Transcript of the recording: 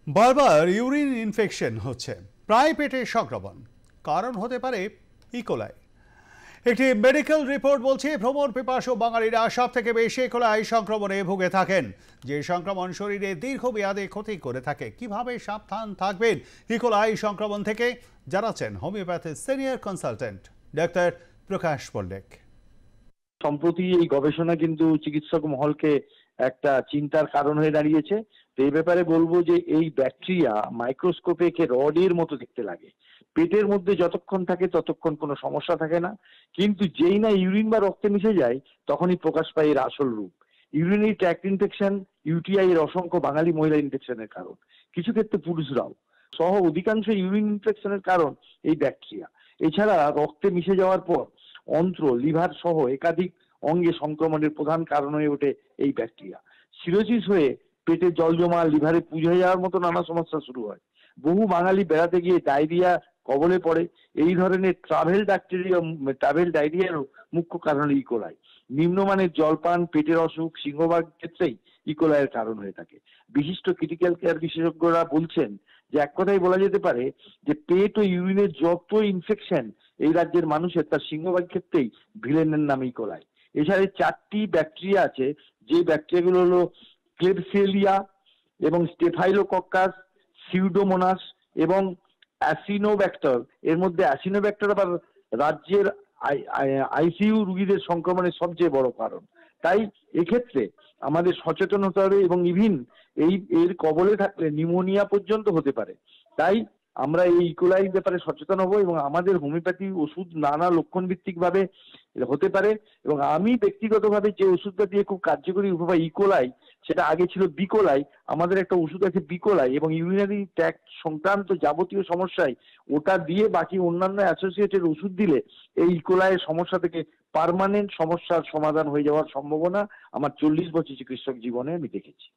বারবার urine infection হচ্ছে, প্রায় পেটের সংক্রমণ, কারণ হতে পারে ইকোলাই। একটি মেডিকেল রিপোর্ট বলছে ভ্রমণ পিপাসু বাঙালিরা সব থেকে বেশি ইকোলাই সংক্রমণে ভুগে থাকেন, যে সংক্রমণ শরীরে দীর্ঘমেয়াদে ক্ষতি করে থাকে। কিভাবে সাবধান থাকবেন ইকোলাই সংক্রমণ থেকে, জানাচ্ছেন হোমিওপ্যাথি সিনিয়র কনসালটেন্ট ডাক্তার প্রকাশ পল্লেক। সম্প্রতি এই গবেষণা কিন্তু চিকিৎসক মহলকে একটা চিন্তার কারণ হয়ে দাঁড়িয়েছে। তো এই ব্যাপারে বলবো যে এই ব্যাকটেরিয়া মাইক্রোস্কোপে একে রডের মতো দেখতে লাগে। পেটের মধ্যে যতক্ষণ থাকে ততক্ষণ কোনো সমস্যা থাকে না, কিন্তু যেই না ইউরিন বা রক্তে মিশে যায় তখনই প্রকাশ পায় এর আসল রূপ। ইউরিনারি ট্র্যাক্ট ইনফেকশন, ইউটিআই এর অসংখ্য বাঙালি মহিলা ইনফেকশনের কারণ, কিছু ক্ষেত্রে পুরুষরাও সহ অধিকাংশ ইউরিন ইনফেকশনের কারণ এই ব্যাকটেরিয়া। এছাড়া রক্তে মিশে যাওয়ার পর অন্ত্র, লিভার সহ একাধিক অঙ্গে সংক্রমণের প্রধান কারণ হয়ে ওঠে এই ব্যাকটেরিয়া। সিরোসিস হয়ে পেটে জল জমা, লিভারে পুঁজ হয়ে যাওয়ার মতো নানা সমস্যা শুরু হয়। বহু বাঙালি বেড়াতে গিয়ে ডায়রিয়া কবলে পড়ে। এই ধরনের ট্রাভেল ডায়রিয়ারও মুখ্য কারণ ইকোলাই। নিম্নমানের জলপান, পেটের অসুখ সিংহভাগ ক্ষেত্রেই ইকোলাইয়ের কারণ হয়ে থাকে। বিশিষ্ট ক্রিটিক্যাল কেয়ার বিশেষজ্ঞরা বলছেন যে এক কথাই বলা যেতে পারে যে পেট ও ইউরিনের যত ইনফেকশন এই রাজ্যের মানুষের, তার সিংহভাগ ক্ষেত্রেই ভিলেনের নাম ইকোলাই। এছাড়া 4টি ব্যাকটেরিয়া আছে, যে ব্যাকটেরিয়াগুলো হলো ক্লেবসিয়েলিয়া এবং স্টেফাইলোকক্কাস, সিউডোমোনাস এবং অ্যাসিনোব্যাক্টর। এর মধ্যে অ্যাসিনোব্যাক্টর আবার রাজ্যের আইসিইউ রোগীদের সংক্রমণের সবচেয়ে বড় কারণ। তাই এক্ষেত্রে আমাদের সচেতন হতে হবে এবং এর কবলে থাকলে নিউমোনিয়া পর্যন্ত হতে পারে। তাই আমরা এই ইকোলাই ব্যাপারে সচেতন হব এবং আমাদের হোমিওপ্যাথি ওষুধ নানা লক্ষণ ভিত্তিক ভাবে হতে পারে। এবং আমি ব্যক্তিগতভাবে যে ওষুধটা দিয়ে খুব কার্যকরী উপায় ইকোলাই, সেটা আগে ছিল বিকোলাই। আমাদের একটা ওষুধ আছে বিকোলাই, এবং ইউরিনারি ট্র্যাক্ট সংক্রান্ত যাবতীয় সমস্যায় ওটা দিয়ে বাকি অন্যান্য অ্যাসোসিয়েটেড ওষুধ দিলে এই ইকোলাইয়ের সমস্যা থেকে পার্মানেন্ট সমস্যার সমাধান হয়ে যাওয়ার সম্ভাবনা আমার 40 বছর চিকিৎসক জীবনে আমি দেখেছি।